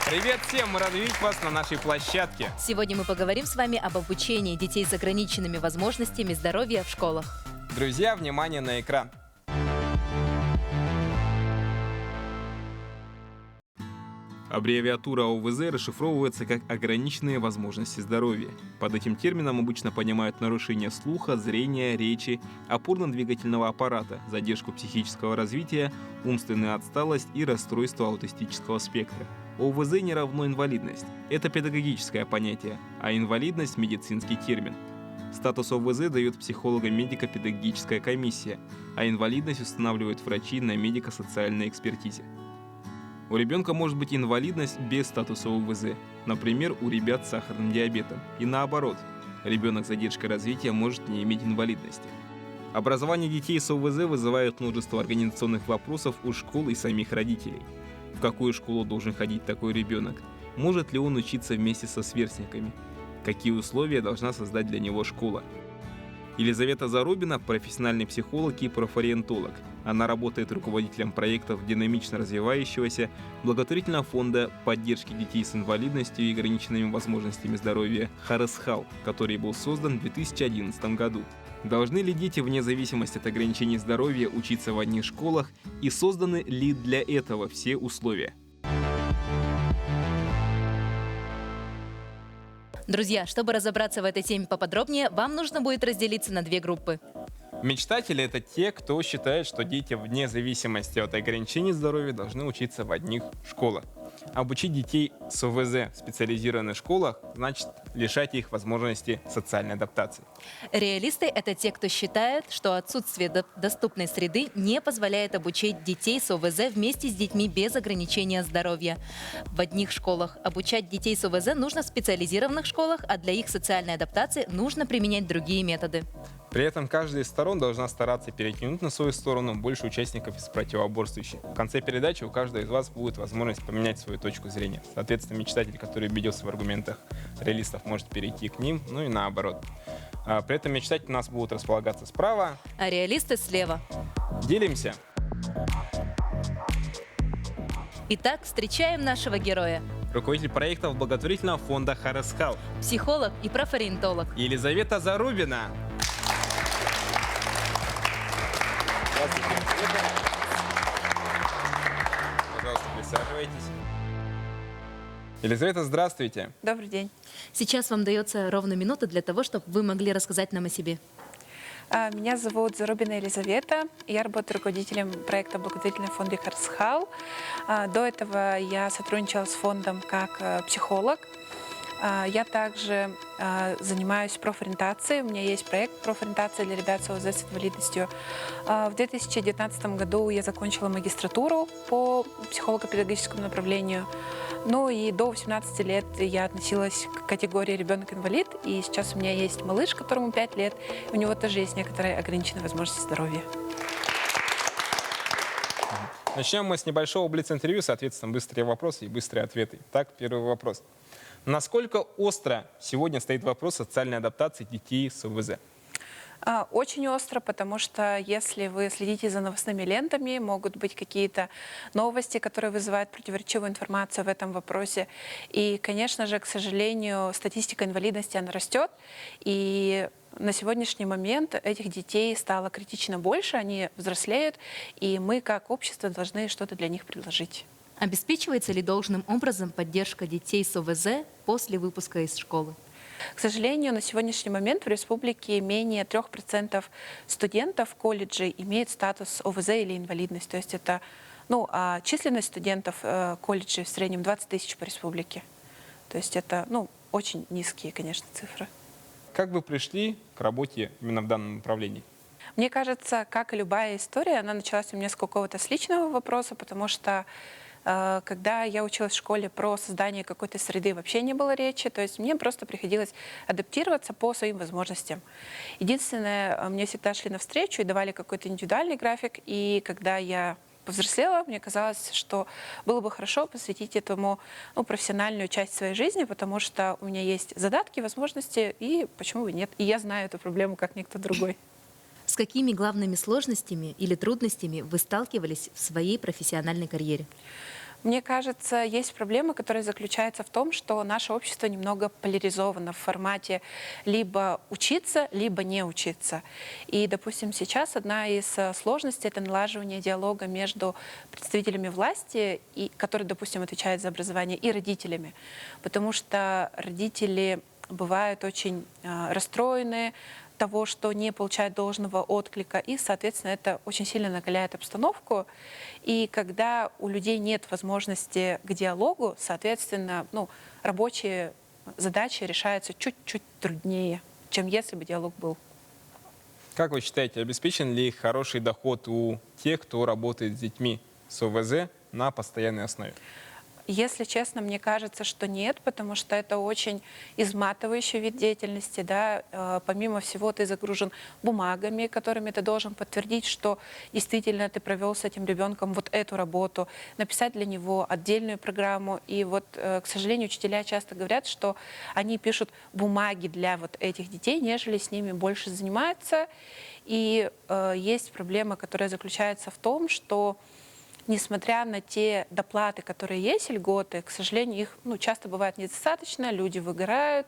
Привет всем! Мы рады видеть вас на нашей площадке. Сегодня мы поговорим с вами об обучении детей с ограниченными возможностями здоровья в школах. Друзья, внимание на экран. Аббревиатура ОВЗ расшифровывается как «ограниченные возможности здоровья». Под этим термином обычно понимают нарушение слуха, зрения, речи, опорно-двигательного аппарата, задержку психического развития, умственную отсталость и расстройство аутистического спектра. ОВЗ не равно инвалидность. Это педагогическое понятие, а инвалидность – медицинский термин. Статус ОВЗ дает психологам медико-педагогическая комиссия, а инвалидность устанавливают врачи на медико-социальной экспертизе. У ребенка может быть инвалидность без статуса ОВЗ, например, у ребят с сахарным диабетом. И наоборот, ребенок с задержкой развития может не иметь инвалидности. Образование детей с ОВЗ вызывает множество организационных вопросов у школ и самих родителей. В какую школу должен ходить такой ребенок? Может ли он учиться вместе со сверстниками? Какие условия должна создать для него школа? Елизавета Зарубина – профессиональный психолог и профориентолог. Она работает руководителем проектов динамично развивающегося благотворительного фонда поддержки детей с инвалидностью и ограниченными возможностями здоровья «Харесхал», который был создан в 2011 году. Должны ли дети вне зависимости от ограничений здоровья учиться в одних школах и созданы ли для этого все условия? Друзья, чтобы разобраться в этой теме поподробнее, вам нужно будет разделиться на две группы. Мечтатели – это те, кто считает, что дети вне зависимости от ограничений здоровья должны учиться в одних школах. Обучить детей с ОВЗ в специализированных школах значит лишать их возможности социальной адаптации. Реалисты – это те, кто считает, что отсутствие доступной среды не позволяет обучить детей с ОВЗ вместе с детьми без ограничения здоровья. В одних школах обучать детей с ОВЗ нужно в специализированных школах, а для их социальной адаптации нужно применять другие методы. При этом каждая из сторон должна стараться перетянуть на свою сторону больше участников из противоборствующих. В конце передачи у каждого из вас будет возможность поменять свою точку зрения. Соответственно, мечтатель, который убедился в аргументах реалистов, может перейти к ним, ну и наоборот. При этом мечтатели у нас будут располагаться справа, А реалисты слева. Делимся. Итак, встречаем нашего героя. Руководитель проектов благотворительного фонда «Харесхал» Психолог и профориентолог. Елизавета Зарубина. Пожалуйста, присаживайтесь. Елизавета, здравствуйте. Добрый день. Сейчас вам дается ровно минута для того, чтобы вы могли рассказать нам о себе. Меня зовут Зарубина Елизавета. Я работаю руководителем проекта благотворительного фонда «Харесхал». До этого я сотрудничала с фондом как психолог. Я также занимаюсь профориентацией. У меня есть проект профориентации для ребят с ОВЗ с инвалидностью. В 2019 году я закончила магистратуру по психолого-педагогическому направлению. Ну и до 18 лет я относилась к категории ребенок-инвалид. И сейчас у меня есть малыш, которому 5 лет. У него тоже есть некоторые ограниченные возможности здоровья. Начнем мы с небольшого блиц-интервью, соответственно, быстрые вопросы и быстрые ответы. Так, первый вопрос. Насколько остро сегодня стоит вопрос социальной адаптации детей с ОВЗ? Очень остро, потому что если вы следите за новостными лентами, могут быть какие-то новости, которые вызывают противоречивую информацию в этом вопросе. И, конечно же, к сожалению, статистика инвалидности, она растет. И на сегодняшний момент этих детей стало критично больше, они взрослеют, и мы, как общество, должны что-то для них предложить. Обеспечивается ли должным образом поддержка детей с ОВЗ после выпуска из школы? К сожалению, на сегодняшний момент в республике менее 3% студентов колледжей имеют статус ОВЗ или инвалидность. То есть это, а численность студентов колледжей в среднем 20 тысяч по республике. То есть это, очень низкие, конечно, цифры. Как вы пришли к работе именно в данном направлении? Мне кажется, как и любая история, она началась у меня с какого-то с личного вопроса, потому что когда я училась в школе, про создание какой-то среды вообще не было речи. То есть мне просто приходилось адаптироваться по своим возможностям. Единственное, мне всегда шли навстречу и давали какой-то индивидуальный график. И когда я повзрослела, мне казалось, что было бы хорошо посвятить этому профессиональную часть своей жизни, потому что у меня есть задатки, возможности, и почему бы нет. И я знаю эту проблему, как никто другой. С какими главными сложностями или трудностями вы сталкивались в своей профессиональной карьере? Мне кажется, есть проблема, которая заключается в том, что наше общество немного поляризовано в формате либо учиться, либо не учиться. И, допустим, сейчас одна из сложностей — это налаживание диалога между представителями власти, которые, допустим, отвечают за образование, и родителями. Потому что родители бывают очень расстроены того, что не получают должного отклика, и, соответственно, это очень сильно накаляет обстановку. И когда у людей нет возможности к диалогу, соответственно, рабочие задачи решаются чуть-чуть труднее, чем если бы диалог был. Как вы считаете, обеспечен ли хороший доход у тех, кто работает с детьми с ОВЗ на постоянной основе? Если честно, мне кажется, что нет, потому что это очень изматывающий вид деятельности. Да? Помимо всего, ты загружен бумагами, которыми ты должен подтвердить, что действительно ты провел с этим ребенком вот эту работу, написать для него отдельную программу. И вот, к сожалению, учителя часто говорят, что они пишут бумаги для вот этих детей, нежели с ними больше занимаются. И есть проблема, которая заключается в том, что несмотря на те доплаты, которые есть, льготы, к сожалению, их часто бывает недостаточно, люди выгорают,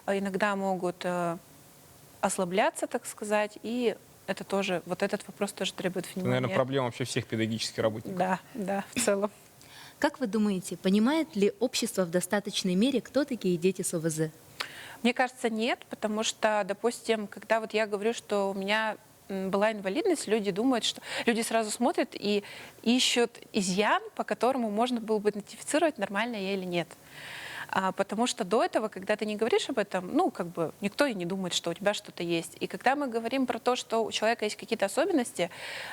иногда могут ослабляться, так сказать, и это тоже, вот этот вопрос тоже требует Это, внимания. наверное, проблема вообще всех педагогических работников. Да, в целом. Как вы думаете, понимает ли общество в достаточной мере, кто такие дети с ОВЗ? Мне кажется, нет, потому что, допустим, когда вот я говорю, что у меня была инвалидность, люди думают, что люди сразу смотрят и ищут изъян, по которому можно было бы идентифицировать, нормально я или нет. Потому что до этого, когда ты не говоришь об этом, никто и не думает, что у тебя что-то есть. И когда мы говорим про то, что у человека есть какие-то особенности,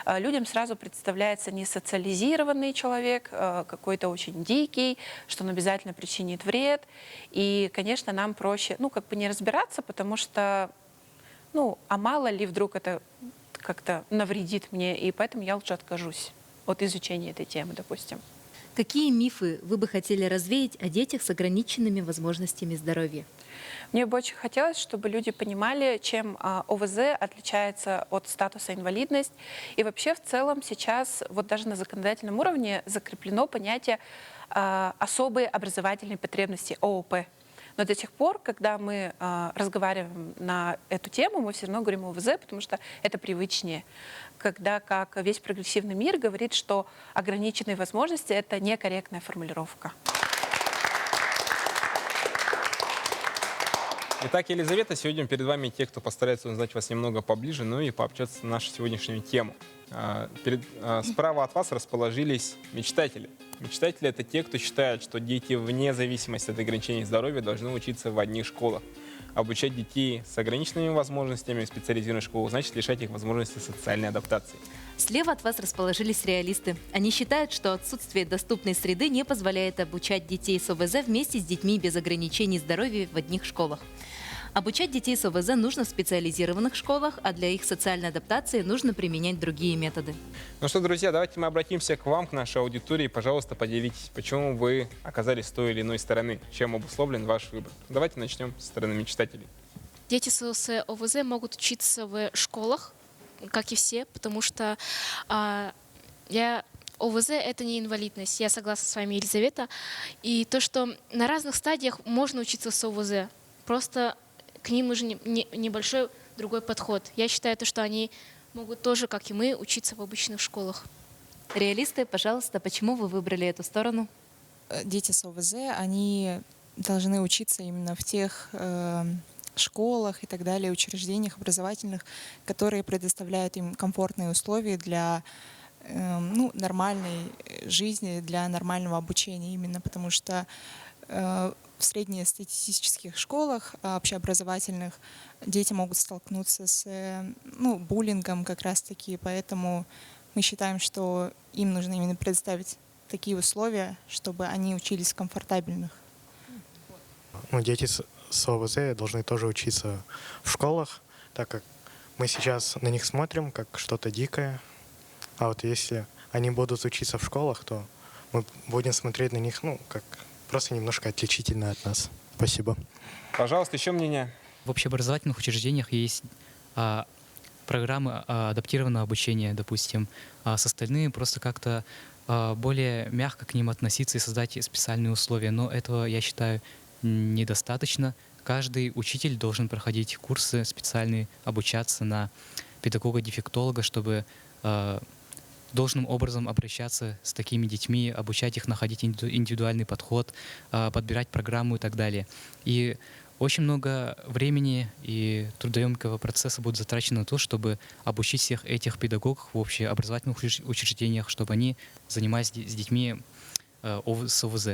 людям сразу представляется несоциализированный человек, какой-то очень дикий, что он обязательно причинит вред. И, конечно, нам проще, не разбираться, потому что а мало ли вдруг это как-то навредит мне, и поэтому я лучше откажусь от изучения этой темы, допустим. Какие мифы вы бы хотели развеять о детях с ограниченными возможностями здоровья? Мне бы очень хотелось, чтобы люди понимали, чем ОВЗ отличается от статуса инвалидность. И вообще в целом сейчас вот даже на законодательном уровне закреплено понятие особые образовательные потребности, ООП. Но до тех пор, когда мы разговариваем на эту тему, мы все равно говорим о ОВЗ, потому что это привычнее. Когда как весь прогрессивный мир говорит, что ограниченные возможности — это некорректная формулировка. Итак, Елизавета, сегодня перед вами те, кто постарается узнать вас немного поближе, и пообщаться на нашу сегодняшнюю тему. Справа от вас расположились мечтатели. Мечтатели — это те, кто считает, что дети вне зависимости от ограничений здоровья должны учиться в одних школах. Обучать детей с ограниченными возможностями в специализированных школах значит лишать их возможности социальной адаптации. Слева от вас расположились реалисты. Они считают, что отсутствие доступной среды не позволяет обучать детей с ОВЗ вместе с детьми без ограничений здоровья в одних школах. Обучать детей с ОВЗ нужно в специализированных школах, а для их социальной адаптации нужно применять другие методы. Ну что, друзья, давайте мы обратимся к вам, к нашей аудитории. Пожалуйста, поделитесь, почему вы оказались с той или иной стороны, чем обусловлен ваш выбор. Давайте начнем с стороны мечтателей. Дети с ОВЗ могут учиться в школах, как и все, потому что ОВЗ — это не инвалидность. Я согласна с вами, Елизавета. И то, что на разных стадиях можно учиться с ОВЗ, просто к ним нужен небольшой другой подход. Я считаю, что они могут тоже, как и мы, учиться в обычных школах. Реалисты, пожалуйста, почему вы выбрали эту сторону? Дети с ОВЗ, они должны учиться именно в тех школах и так далее, учреждениях образовательных, которые предоставляют им комфортные условия для нормальной жизни, для нормального обучения, именно потому что в среднестатистических школах общеобразовательных дети могут столкнуться с буллингом как раз-таки, поэтому мы считаем, что им нужно именно предоставить такие условия, чтобы они учились в комфортабельных. Дети с ОВЗ должны тоже учиться в школах, так как мы сейчас на них смотрим как что-то дикое. А вот если они будут учиться в школах, то мы будем смотреть на них, как просто немножко отличительно от нас. Спасибо. Пожалуйста, еще мнение. В общеобразовательных учреждениях есть программы адаптированного обучения, допустим, а с остальными просто как-то более мягко к ним относиться и создать специальные условия. Но этого, я считаю, недостаточно. Каждый учитель должен проходить курсы специальные, обучаться на педагога-дефектолога, чтобы должным образом обращаться с такими детьми, обучать их, находить индивидуальный подход, подбирать программу и так далее. И очень много времени и трудоемкого процесса будет затрачено на то, чтобы обучить всех этих педагогов в общеобразовательных учреждениях, чтобы они занимались с детьми с ОВЗ.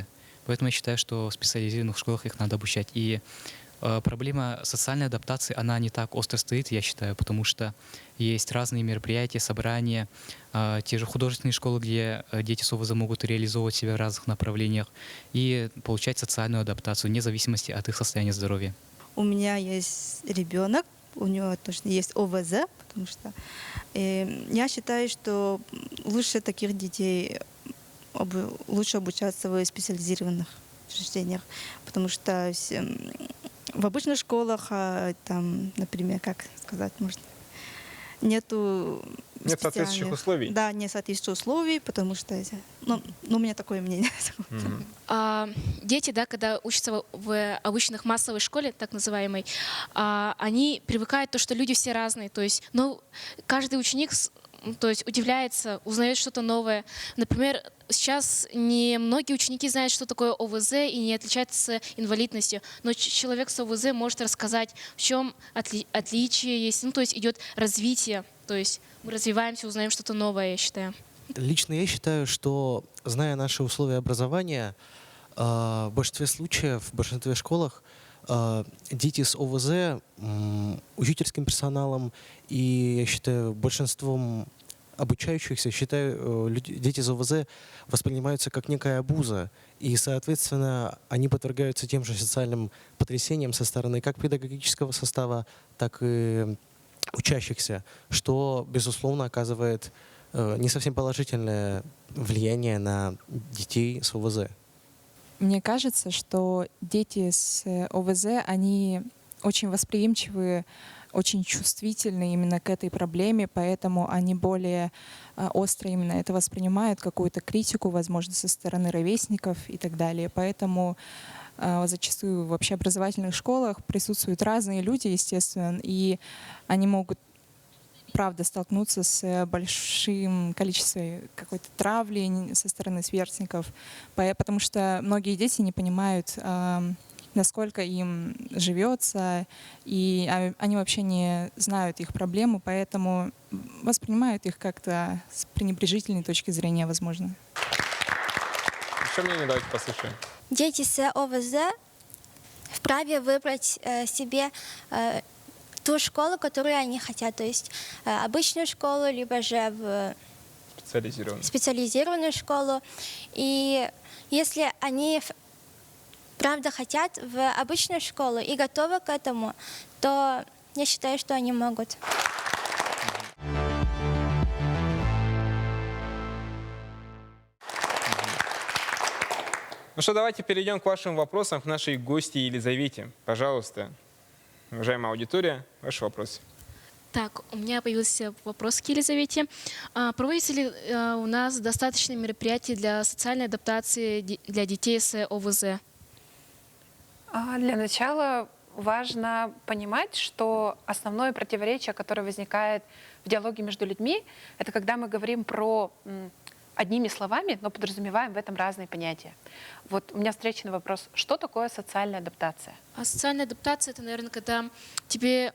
Поэтому я считаю, что в специализированных школах их надо обучать. И проблема социальной адаптации, она не так остро стоит, я считаю, потому что есть разные мероприятия, собрания, те же художественные школы, где дети с ОВЗ могут реализовывать себя в разных направлениях и получать социальную адаптацию, вне зависимости от их состояния здоровья. У меня есть ребенок, у него точно есть ОВЗ, потому что я считаю, что лучше таких детей лучше обучаться в специализированных учреждениях, потому что в обычных школах, там, например, как сказать, может, нет соответствующих условий. Да, нет соответствующих условий, потому что, у меня такое мнение. Дети, да, когда учатся в обычных массовой школе, так называемой, они привыкают к тому, что люди все разные. То есть, каждый ученик удивляется, узнает что-то новое. Например, сейчас не многие ученики знают, что такое ОВЗ и не отличаются инвалидностью, но человек с ОВЗ может рассказать, в чем отличие есть. То есть идет развитие, то есть мы развиваемся, узнаем что-то новое, я считаю. Лично я считаю, что, зная наши условия образования, в большинстве случаев, в большинстве школах дети с ОВЗ учительским персоналом и, я считаю, большинством обучающихся, считаю, дети с ОВЗ воспринимаются как некая обуза, и, соответственно, они подвергаются тем же социальным потрясениям со стороны как педагогического состава, так и учащихся, что, безусловно, оказывает не совсем положительное влияние на детей с ОВЗ. Мне кажется, что дети с ОВЗ, они очень восприимчивые, очень чувствительны именно к этой проблеме, поэтому они более остро именно это воспринимают, какую-то критику, возможно, со стороны ровесников и так далее. Поэтому зачастую в общеобразовательных школах присутствуют разные люди, естественно, и они могут, правда, столкнуться с большим количеством какой-то травли со стороны сверстников, потому что многие дети не понимают, насколько им живется, и они вообще не знают их проблемы, поэтому воспринимают их как-то с пренебрежительной точки зрения, возможно. Еще мнение давайте послушаем. Дети с ОВЗ вправе выбрать себе ту школу, которую они хотят, то есть обычную школу, либо же в специализированную школу. И если они правда хотят в обычную школу и готовы к этому, то я считаю, что они могут. Ну что, давайте перейдем к вашим вопросам, к нашей гости Елизавете. Пожалуйста, уважаемая аудитория, ваши вопросы. Так, у меня появился вопрос к Елизавете. Проводится ли у нас достаточно мероприятий для социальной адаптации для детей с ОВЗ? Для начала важно понимать, что основное противоречие, которое возникает в диалоге между людьми, это когда мы говорим про одними словами, но подразумеваем в этом разные понятия. Вот у меня встречный вопрос. Что такое социальная адаптация? Социальная адаптация — это, наверное, когда тебе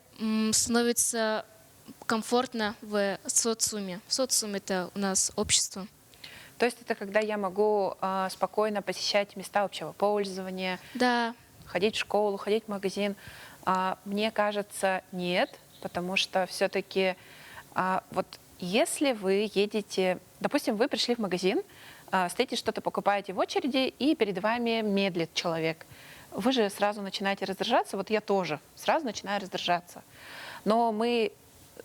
становится комфортно в социуме. Социум — это у нас общество. То есть это когда я могу спокойно посещать места общего пользования, да, ходить в школу, ходить в магазин. Мне кажется, нет, потому что все-таки вот если вы едете, допустим, вы пришли в магазин, стоите, что-то покупаете в очереди, и перед вами медлит человек. Вы же сразу начинаете раздражаться, вот я тоже сразу начинаю раздражаться. Но мы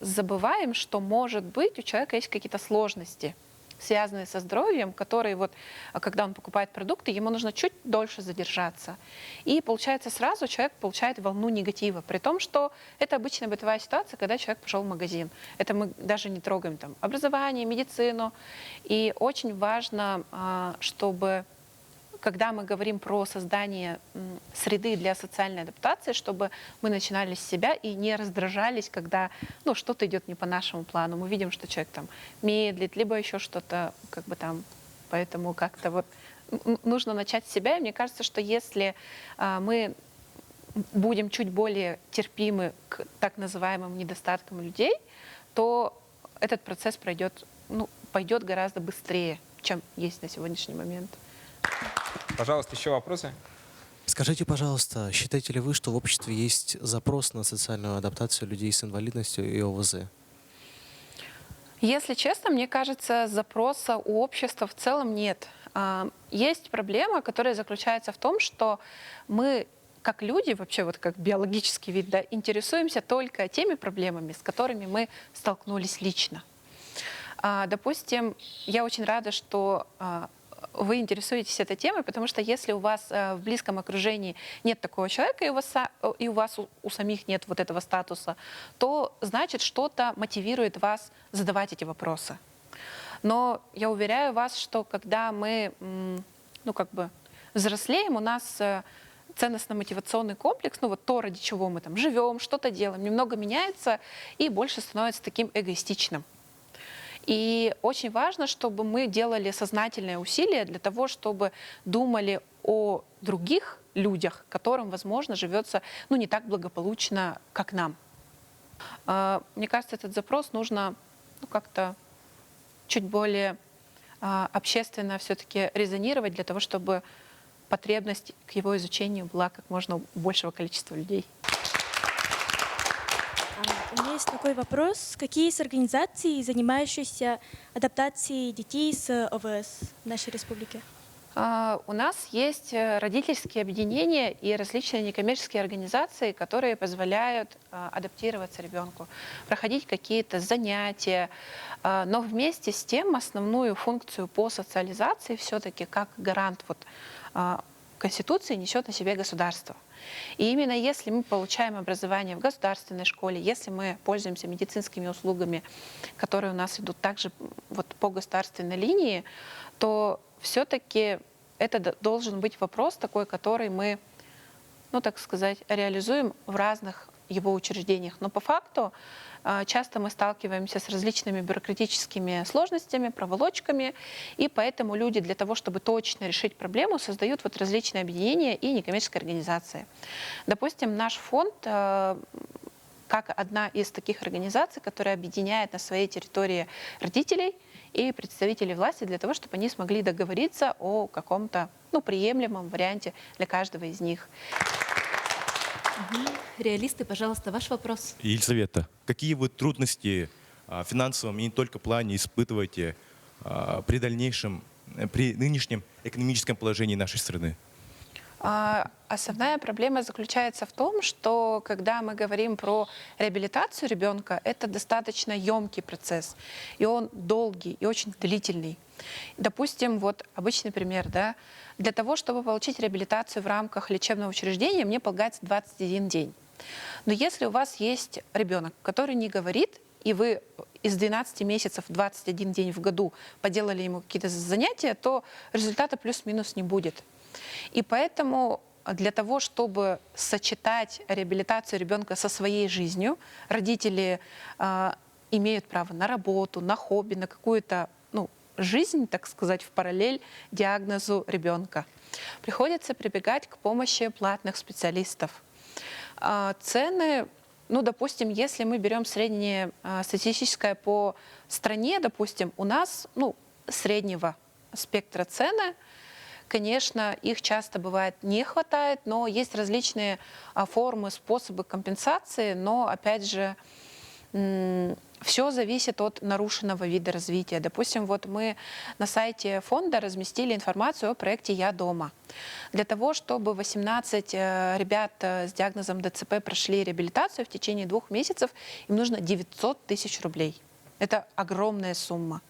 забываем, что, может быть, у человека есть какие-то сложности. связанные со здоровьем, которые вот, когда он покупает продукты, ему нужно чуть дольше задержаться. И получается сразу человек получает волну негатива, при том, что это обычная бытовая ситуация, когда человек пошел в магазин. Это мы даже не трогаем там образование, медицину. И очень важно, чтобы, когда мы говорим про создание среды для социальной адаптации, чтобы мы начинали с себя и не раздражались, когда что-то идет не по нашему плану. Мы видим, что человек там медлит, либо еще что-то как бы там. Поэтому как-то вот нужно начать с себя. И мне кажется, что если мы будем чуть более терпимы к так называемым недостаткам людей, то этот процесс пойдет гораздо быстрее, чем есть на сегодняшний момент. Пожалуйста, еще вопросы? Скажите, пожалуйста, считаете ли вы, что в обществе есть запрос на социальную адаптацию людей с инвалидностью и ОВЗ? Если честно, мне кажется, запроса у общества в целом нет. Есть проблема, которая заключается в том, что мы, как люди, вообще вот как биологический вид, да, интересуемся только теми проблемами, с которыми мы столкнулись лично. Допустим, я очень рада, что вы интересуетесь этой темой, потому что если у вас в близком окружении нет такого человека, и у вас у самих нет вот этого статуса, то значит что-то мотивирует вас задавать эти вопросы. Но я уверяю вас, что когда мы взрослеем, у нас ценностно-мотивационный комплекс, то, ради чего мы там живем, что-то делаем, немного меняется и больше становится таким эгоистичным. И очень важно, чтобы мы делали сознательные усилия для того, чтобы думали о других людях, которым, возможно, живется не так благополучно, как нам. Мне кажется, этот запрос нужно как-то чуть более общественно все-таки резонировать для того, чтобы потребность к его изучению была как можно у большего количества людей. У меня есть такой вопрос. Какие есть организации, занимающиеся адаптацией детей с ОВС в нашей республике? У нас есть родительские объединения и различные некоммерческие организации, которые позволяют адаптироваться ребенку, проходить какие-то занятия. Но вместе с тем основную функцию по социализации все-таки как гарант Конституции несет на себе государство. И именно если мы получаем образование в государственной школе, если мы пользуемся медицинскими услугами, которые у нас идут также по государственной линии, то все-таки это должен быть вопрос такой, который мы, так сказать, реализуем в разных его учреждениях. Но по факту часто мы сталкиваемся с различными бюрократическими сложностями, проволочками, и поэтому люди для того, чтобы точно решить проблему, создают различные объединения и некоммерческие организации. Допустим, наш фонд, как одна из таких организаций, которая объединяет на своей территории родителей и представителей власти для того, чтобы они смогли договориться о каком-то приемлемом варианте для каждого из них. Реалисты, пожалуйста, ваш вопрос. Елизавета, какие вы трудности в финансовом и не только плане испытываете при нынешнем экономическом положении нашей страны? Основная проблема заключается в том, что когда мы говорим про реабилитацию ребенка, это достаточно емкий процесс, и он долгий и очень длительный. Допустим, обычный пример, да, для того, чтобы получить реабилитацию в рамках лечебного учреждения, мне полагается 21 день. Но если у вас есть ребенок, который не говорит, и вы из 12 месяцев 21 день в году поделали ему какие-то занятия, то результата плюс-минус не будет. И поэтому для того, чтобы сочетать реабилитацию ребенка со своей жизнью, родители имеют право на работу, на хобби, на какую-то жизнь, так сказать, в параллель диагнозу ребенка. Приходится прибегать к помощи платных специалистов. Цены, допустим, если мы берем среднее статистическое по стране, допустим, у нас среднего спектра цены. Конечно, их часто бывает не хватает, но есть различные формы, способы компенсации, но, опять же, все зависит от нарушенного вида развития. Допустим, мы на сайте фонда разместили информацию о проекте «Я дома». Для того, чтобы 18 ребят с диагнозом ДЦП прошли реабилитацию в течение 2 месяцев, им нужно 900 тысяч рублей. Это огромная сумма.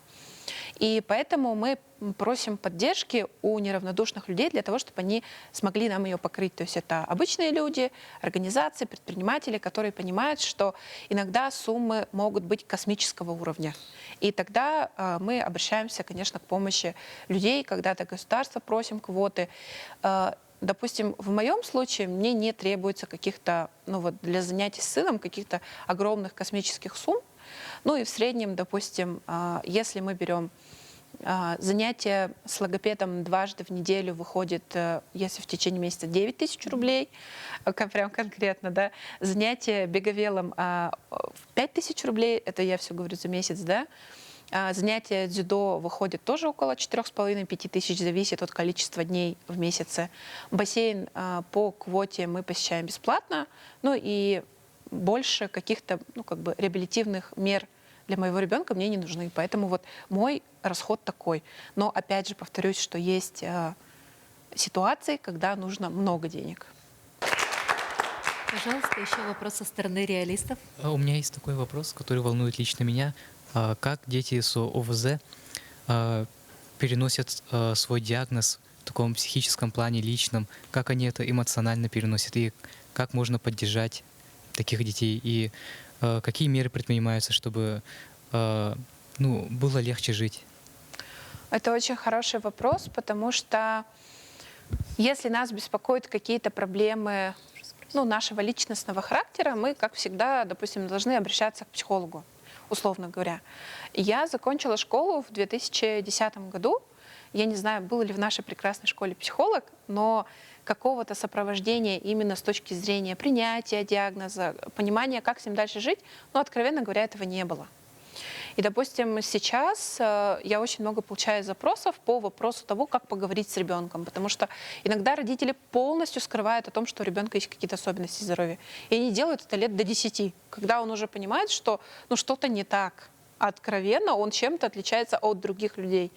И поэтому мы просим поддержки у неравнодушных людей для того, чтобы они смогли нам ее покрыть. То есть это обычные люди, организации, предприниматели, которые понимают, что иногда суммы могут быть космического уровня. И тогда мы обращаемся, конечно, к помощи людей, когда-то государство просим квоты. Допустим, в моем случае мне не требуется каких-то, для занятий с сыном каких-то огромных космических сумм. Ну и в среднем, допустим, если мы берем занятие с логопедом дважды в неделю выходит, если в течение месяца, 9 тысяч рублей, прям конкретно, да. Занятие беговелом 5 тысяч рублей, это я все говорю за месяц, да. Занятие дзюдо выходит тоже около 4,5-5 тысяч, зависит от количества дней в месяце. Бассейн по квоте мы посещаем бесплатно, ну и больше каких-то реабилитивных мер для моего ребенка мне не нужны. Поэтому вот мой расход такой. Но опять же повторюсь, что есть ситуации, когда нужно много денег. Пожалуйста, еще вопрос со стороны реалистов. У меня есть такой вопрос, который волнует лично меня. Как дети с ОВЗ переносят свой диагноз в таком психическом плане, личном? Как они это эмоционально переносят? И как можно поддержать таких детей? И какие меры предпринимаются, чтобы было легче жить? Это очень хороший вопрос, потому что если нас беспокоят какие-то проблемы нашего личностного характера, мы, как всегда, допустим, должны обращаться к психологу, условно говоря. Я закончила школу в 2010 году. Я не знаю, был ли в нашей прекрасной школе психолог, но какого-то сопровождения именно с точки зрения принятия диагноза, понимания, как с ним дальше жить, откровенно говоря, этого не было. И, допустим, сейчас я очень много получаю запросов по вопросу того, как поговорить с ребенком, потому что иногда родители полностью скрывают о том, что у ребенка есть какие-то особенности здоровья. И они делают это лет до 10, когда он уже понимает, что что-то не так. Откровенно он чем-то отличается от других людей.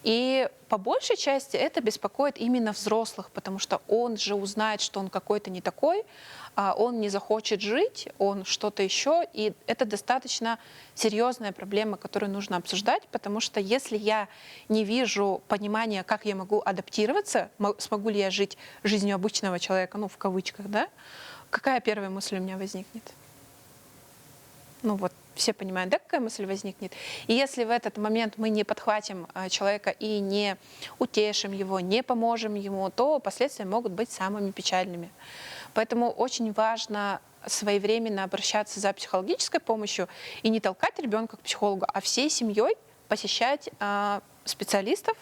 И по большей части это беспокоит именно взрослых, потому что он же узнает, что он какой-то не такой, он не захочет жить, он что-то еще. И это достаточно серьезная проблема, которую нужно обсуждать, потому что если я не вижу понимания, как я могу адаптироваться, смогу ли я жить жизнью обычного человека, в кавычках, да, какая первая мысль у меня возникнет? Все понимают, да, какая мысль возникнет. И если в этот момент мы не подхватим человека и не утешим его, не поможем ему, то последствия могут быть самыми печальными. Поэтому очень важно своевременно обращаться за психологической помощью и не толкать ребенка к психологу, а всей семьей посещать специалистов,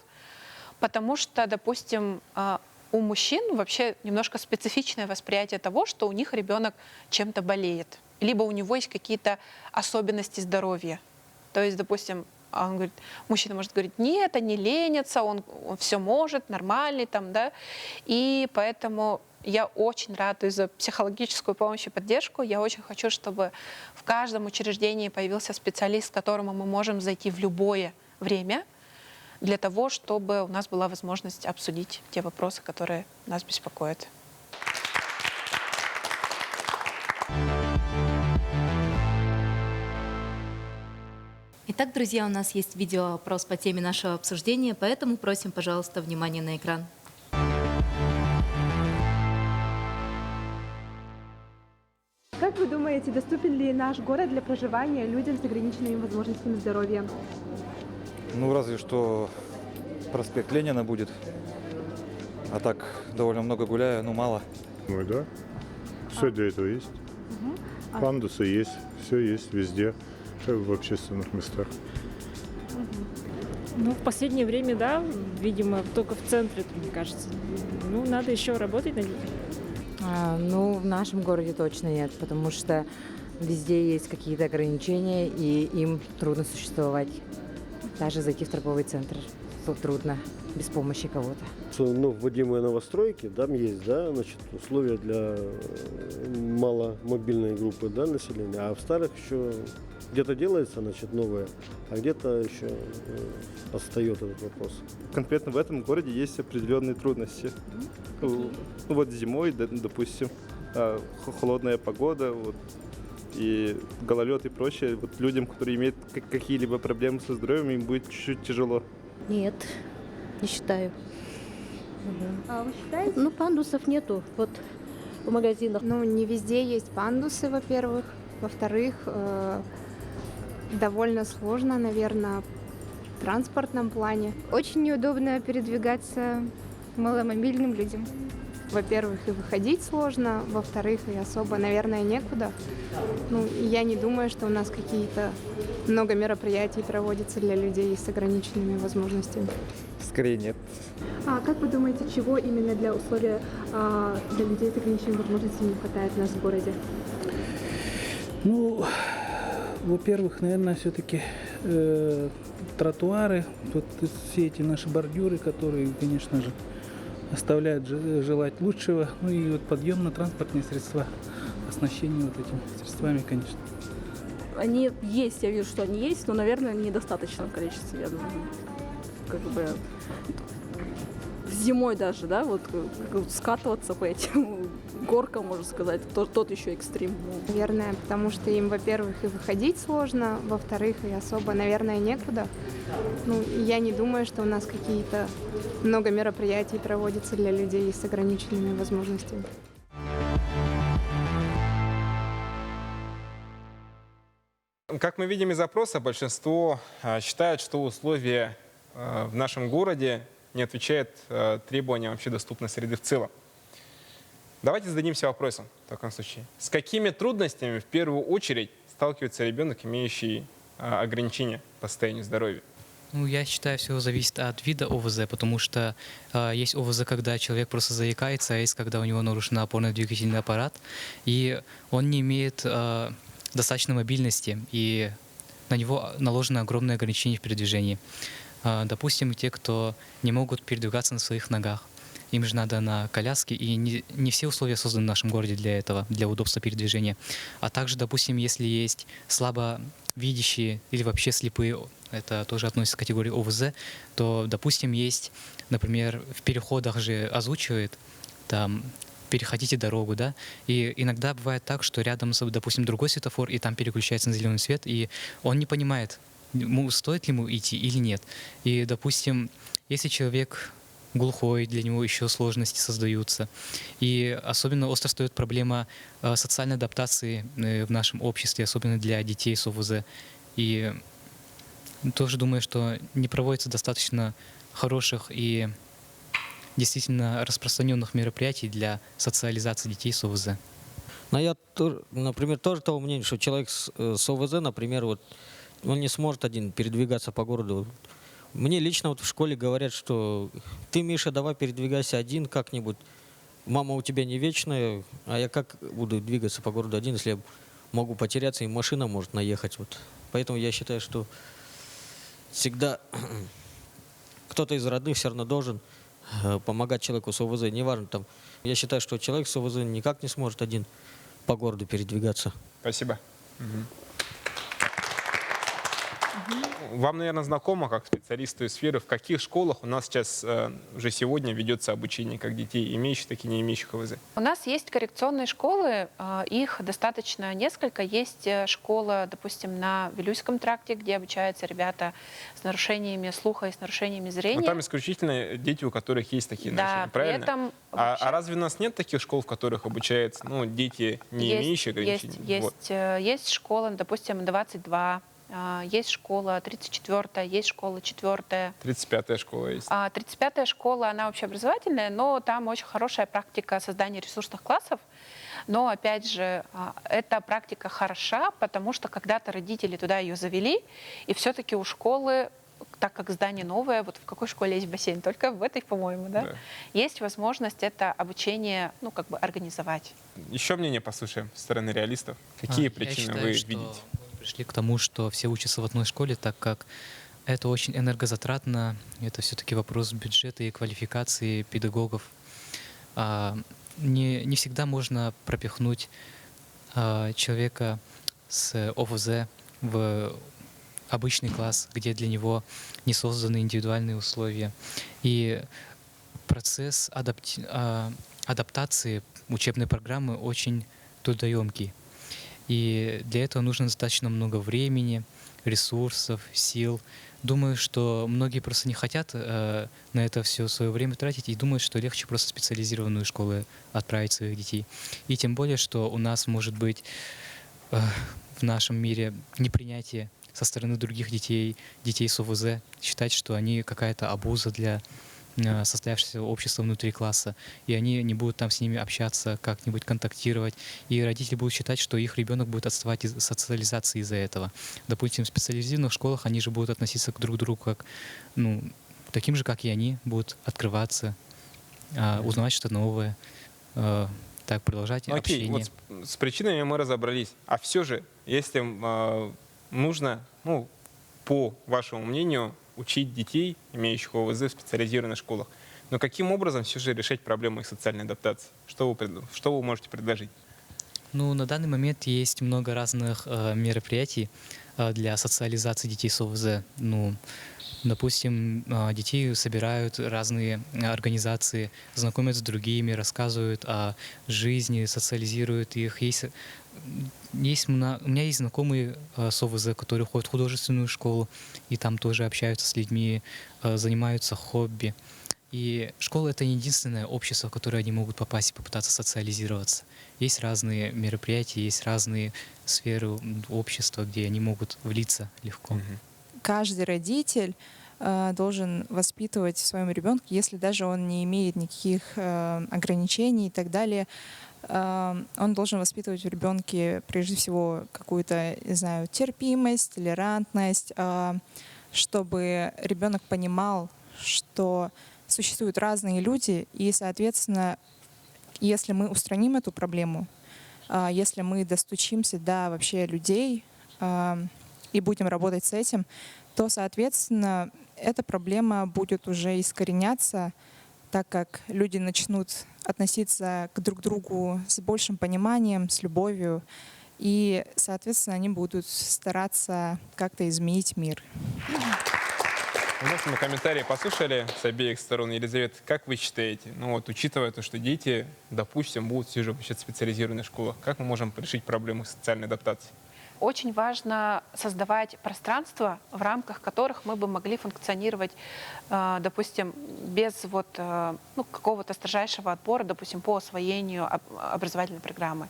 потому что, допустим, у мужчин вообще немножко специфичное восприятие того, что у них ребенок чем-то болеет, либо у него есть какие-то особенности здоровья. То есть, допустим, мужчина может говорить, нет, они ленятся, он все может, нормальный там, да. И поэтому я очень радуюсь за психологическую помощь и поддержку. Я очень хочу, чтобы в каждом учреждении появился специалист, к которому мы можем зайти в любое время, для того, чтобы у нас была возможность обсудить те вопросы, которые нас беспокоят. Итак, друзья, у нас есть видеоопрос по теме нашего обсуждения, поэтому просим, пожалуйста, внимание на экран. Как вы думаете, доступен ли наш город для проживания людям с ограниченными возможностями здоровья? Разве что проспект Ленина будет. А так довольно много гуляю, мало. Да. Все для этого есть. Пандусы есть, все есть везде, в общественных местах. В последнее время, да, видимо, только в центре, мне кажется. Надо еще работать над этим. В нашем городе точно нет, потому что везде есть какие-то ограничения, и им трудно существовать. Даже зайти в торговый центр трудно без помощи кого-то. Вводимые новостройки, там есть, условия для маломобильной группы, населения, а в старых еще где-то делается, новое, а где-то еще отстает этот вопрос. Конкретно в этом городе есть определенные трудности. Зимой, допустим, холодная погода, и гололед и прочее. Вот людям, которые имеют какие-либо проблемы со здоровьем, им будет чуть-чуть тяжело. Нет, не считаю. А вы считаете? Ну, пандусов нету вот в магазинах. Ну, не везде есть пандусы, во-первых. Во-вторых, довольно сложно, наверное, в транспортном плане. Очень неудобно передвигаться маломобильным людям. Во-первых, и выходить сложно, во-вторых, и особо, наверное, некуда. Ну, я не думаю, что у нас какие-то много мероприятий проводятся для людей с ограниченными возможностями. Скорее нет. А как вы думаете, чего именно для условия для людей с ограниченными возможностями не хватает у нас в городе? Ну, во-первых, наверное, все-таки тротуары, вот все эти наши бордюры, которые, конечно же, оставляют желать лучшего. Ну и вот подъемно-транспортные средства, оснащение вот этими средствами, конечно. Они есть, я вижу, что они есть, но, наверное, в недостаточном количестве, я думаю. Как бы зимой даже, да, вот скатываться по этим горкам, можно сказать, тот еще экстрим. Наверное, потому что им, во-первых, и выходить сложно, во-вторых, и особо, наверное, некуда. Ну, я не думаю, что у нас какие-то много мероприятий проводятся для людей с ограниченными возможностями. Как мы видим из опроса, большинство считают, что условия в нашем городе не отвечают требованиям вообще доступной среды в целом. Давайте зададимся вопросом в таком случае. С какими трудностями в первую очередь сталкивается ребенок, имеющий ограничения по состоянию здоровья? Ну, я считаю, все зависит от вида ОВЗ, потому что есть ОВЗ, когда человек просто заикается, а есть, когда у него нарушен опорно-двигательный аппарат, и он не имеет достаточной мобильности, и на него наложено огромное ограничение в передвижении. Допустим, те, кто не могут передвигаться на своих ногах, им же надо на коляске, и не все условия созданы в нашем городе для этого, для удобства передвижения. А также, допустим, если есть слабовидящие или вообще слепые, это тоже относится к категории ОВЗ, то, допустим, есть, например, в переходах же озвучивает, там, переходите дорогу, да, и иногда бывает так, что рядом, допустим, другой светофор, и там переключается на зеленый свет, и он не понимает, стоит ли ему идти или нет. И, допустим, если человек глухой, для него еще сложности создаются. И особенно остро стоит проблема социальной адаптации в нашем обществе, особенно для детей с ОВЗ. И тоже думаю, что не проводится достаточно хороших и действительно распространенных мероприятий для социализации детей с ОВЗ. Но я, например, тоже того мнения, что человек с ОВЗ, например, вот, он не сможет один передвигаться по городу. Мне лично вот в школе говорят, что ты, Миша, давай передвигайся один как-нибудь. Мама у тебя не вечная, а я как буду двигаться по городу один, если я могу потеряться, и машина может наехать. Вот. Поэтому я считаю, что всегда кто-то из родных все равно должен помогать человеку с ОВЗ. Неважно там. Я считаю, что человек с ОВЗ никак не сможет один по городу передвигаться. Спасибо. Вам, наверное, знакомо, как специалисту из сферы, в каких школах у нас сейчас уже сегодня ведется обучение как детей, имеющих, так и не имеющих ОВЗ? У нас есть коррекционные школы, их достаточно несколько. Есть школа, допустим, на Вилюйском тракте, где обучаются ребята с нарушениями слуха и с нарушениями зрения. Но там исключительно дети, у которых есть такие нарушения, правильно? При этом а разве у нас нет таких школ, в которых обучаются дети, не имеющие ограничений? Есть школа, допустим, 22. Есть школа 34-я, есть школа 4-я. 35-я школа есть. 35-я школа, она общеобразовательная, но там очень хорошая практика создания ресурсных классов. Но, опять же, эта практика хороша, потому что когда-то родители туда ее завели, и все-таки у школы, так как здание новое, вот в какой школе есть бассейн? Только в этой, по-моему, да? Есть возможность это обучение, организовать. Еще мнение послушаем со стороны реалистов. Какие причины вы видите? Пришли к тому, что все учатся в одной школе, так как это очень энергозатратно, это все-таки вопрос бюджета и квалификации педагогов. Не всегда можно пропихнуть человека с ОВЗ в обычный класс, где для него не созданы индивидуальные условия. И процесс адаптации учебной программы очень трудоемкий. И для этого нужно достаточно много времени, ресурсов, сил. Думаю, что многие просто не хотят на это все свое время тратить и думают, что легче просто в специализированную школу отправить своих детей. И тем более, что у нас может быть в нашем мире непринятие со стороны других детей с ОВЗ, считать, что они какая-то обуза для состоявшегося общества внутри класса, и они не будут там с ними общаться, как-нибудь контактировать, и родители будут считать, что их ребенок будет отставать из социализации из-за этого. Допустим, в специализированных школах они же будут относиться к друг другу как, таким же, как и они, будут открываться, узнавать что-то новое, так продолжать общение. Вот с причинами мы разобрались. А все же, если нужно, по вашему мнению, учить детей, имеющих ОВЗ в специализированных школах, но каким образом все же решать проблему их социальной адаптации? Что вы можете предложить? На данный момент есть много разных мероприятий для социализации детей с ОВЗ. Допустим, детей собирают разные организации, знакомят с другими, рассказывают о жизни, социализируют их. У меня есть знакомые с ОВЗ, которые ходят в художественную школу, и там тоже общаются с людьми, занимаются хобби. И школа — это не единственное общество, в которое они могут попасть и попытаться социализироваться. Есть разные мероприятия, есть разные сферы общества, где они могут влиться легко. Каждый родитель должен воспитывать в своем ребенке, если даже он не имеет никаких ограничений и так далее, он должен воспитывать в ребенке прежде всего какую-то, терпимость, толерантность, чтобы ребенок понимал, что существуют разные люди, и, соответственно, если мы устраним эту проблему, если мы достучимся до вообще людей и будем работать с этим, то, соответственно, эта проблема будет уже искореняться, так как люди начнут относиться к друг другу с большим пониманием, с любовью, и, соответственно, они будут стараться как-то изменить мир. Мы комментарии послушали с обеих сторон. Елизавета, как вы считаете, учитывая то, что дети, допустим, будут все же учиться в специализированных школах, как мы можем решить проблему социальной адаптации? Очень важно создавать пространства, в рамках которых мы бы могли функционировать, допустим, без какого-то строжайшего отбора, допустим, по освоению образовательной программы.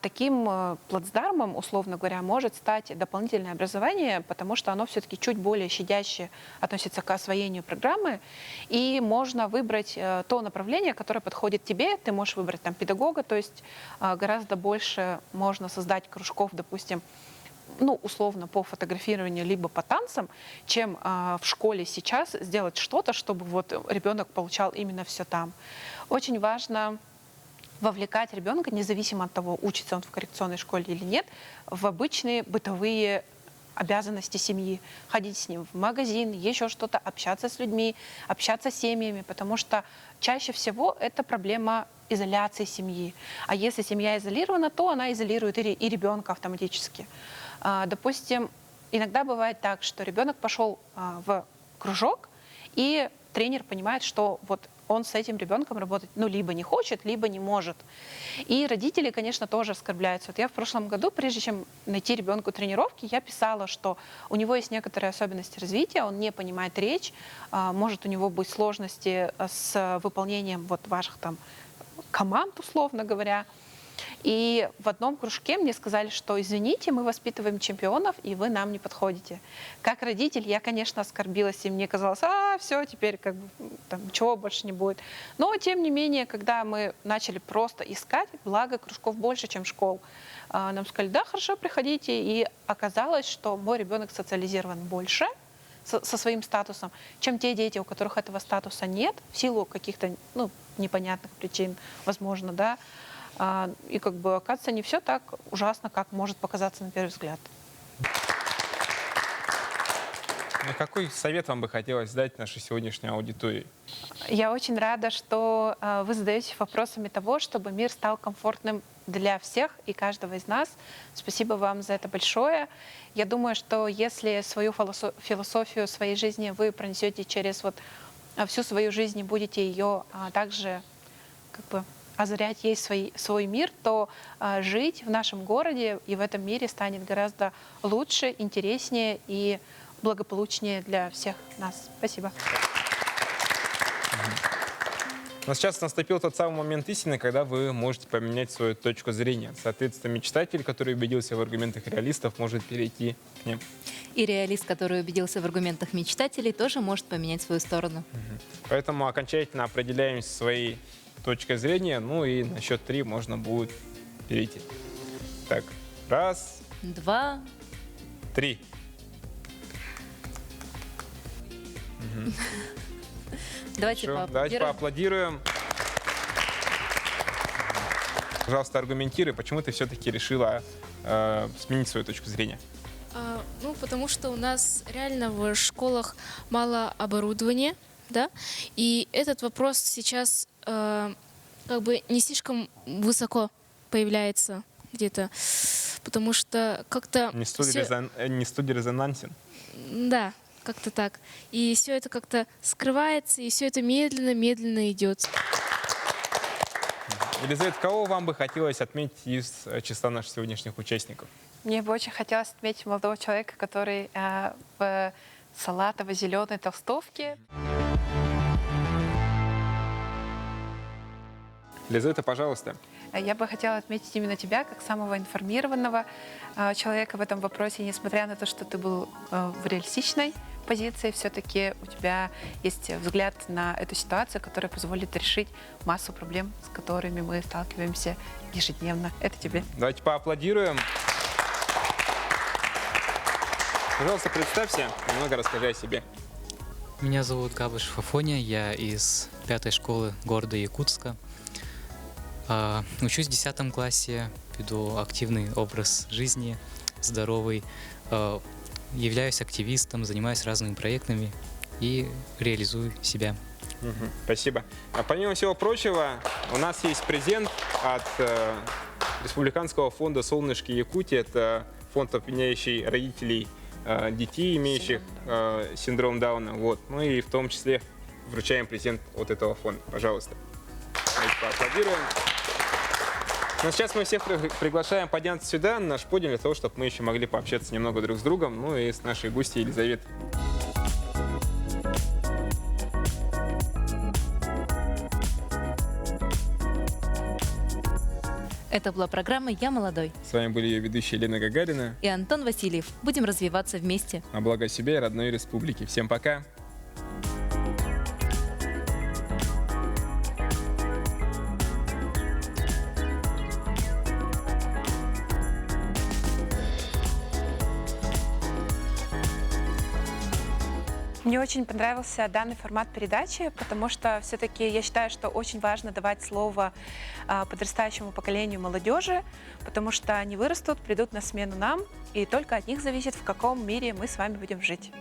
Таким плацдармом, условно говоря, может стать дополнительное образование, потому что оно все-таки чуть более щадяще относится к освоению программы, и можно выбрать то направление, которое подходит тебе. Ты можешь выбрать педагога, то есть гораздо больше можно создать кружков, допустим, условно по фотографированию либо по танцам, чем в школе сейчас сделать что-то, чтобы ребенок получал именно все там. Очень важно вовлекать ребенка, независимо от того, учится он в коррекционной школе или нет, в обычные бытовые обязанности семьи. Ходить с ним в магазин, еще что-то, общаться с людьми, общаться с семьями, потому что чаще всего это проблема изоляции семьи. А если семья изолирована, то она изолирует и ребенка автоматически. Допустим, иногда бывает так, что ребенок пошел в кружок, и тренер понимает, что он с этим ребенком работать либо не хочет, либо не может. И родители, конечно, тоже оскорбляются. Я в прошлом году, прежде чем найти ребенку тренировки, я писала, что у него есть некоторые особенности развития, он не понимает речь, может у него быть сложности с выполнением ваших команд, условно говоря. И в одном кружке мне сказали, что извините, мы воспитываем чемпионов, и вы нам не подходите. Как родитель я, конечно, оскорбилась, и мне казалось, все, теперь ничего больше не будет. Но, тем не менее, когда мы начали просто искать, благо кружков больше, чем школ, нам сказали, да, хорошо, приходите. И оказалось, что мой ребенок социализирован больше со своим статусом, чем те дети, у которых этого статуса нет, в силу каких-то непонятных причин, возможно, да. И оказывается, не все так ужасно, как может показаться на первый взгляд. Какой совет вам бы хотелось дать нашей сегодняшней аудитории? Я очень рада, что вы задаетесь вопросами того, чтобы мир стал комфортным для всех и каждого из нас. Спасибо вам за это большое. Я думаю, что если свою философию своей жизни вы пронесете через всю свою жизнь и будете ее также озарять ей свой мир, то жить в нашем городе и в этом мире станет гораздо лучше, интереснее и благополучнее для всех нас. Спасибо. Но сейчас наступил тот самый момент истины, когда вы можете поменять свою точку зрения. Соответственно, мечтатель, который убедился в аргументах реалистов, может перейти к ним. И реалист, который убедился в аргументах мечтателей, тоже может поменять свою сторону. Поэтому окончательно определяемся своей точкой зрения, ну и на счет 3 можно будет перейти. Так, 1, 2, 3. Давайте Давайте поаплодируем. Пожалуйста, аргументируй, почему ты все-таки решила сменить свою точку зрения. Ну, потому что у нас реально в школах мало оборудования, да, и этот вопрос сейчас как бы не слишком высоко появляется где-то, потому что как-то... Не студия резонансен? Да, как-то так. И все это как-то скрывается, и все это медленно-медленно идет. Елизавета, кого вам бы хотелось отметить из числа наших сегодняшних участников? Мне бы очень хотелось отметить молодого человека, который в салатово-зеленой толстовке. Елизавета, пожалуйста. Я бы хотела отметить именно тебя, как самого информированного человека в этом вопросе, несмотря на то, что ты был в реалистичной позиции, все-таки у тебя есть взгляд на эту ситуацию, которая позволит решить массу проблем, с которыми мы сталкиваемся ежедневно. Это тебе. Давайте поаплодируем. Пожалуйста, представься, немного расскажи о себе. Меня зовут Габышев Афоня, я из 5-й школы города Якутска. Учусь в 10 классе, веду активный образ жизни, здоровый, являюсь активистом, занимаюсь разными проектами и реализую себя. Спасибо. А помимо всего прочего, у нас есть презент от Республиканского фонда «Солнышки Якутии». Это фонд, объединяющий родителей детей, имеющих синдром Дауна. Вот. Ну и в том числе вручаем презент от этого фонда. Пожалуйста. Давайте поаплодируем. Но сейчас мы всех приглашаем подняться сюда, на наш подиум, для того, чтобы мы еще могли пообщаться немного друг с другом, ну и с нашей гостьей Елизаветой. Это была программа «Я молодой». С вами были ее ведущие Елена Гагарина и Антон Васильев. Будем развиваться вместе. На благо себя и родной республики. Всем пока! Мне очень понравился данный формат передачи, потому что все-таки я считаю, что очень важно давать слово подрастающему поколению молодежи, потому что они вырастут, придут на смену нам, и только от них зависит, в каком мире мы с вами будем жить.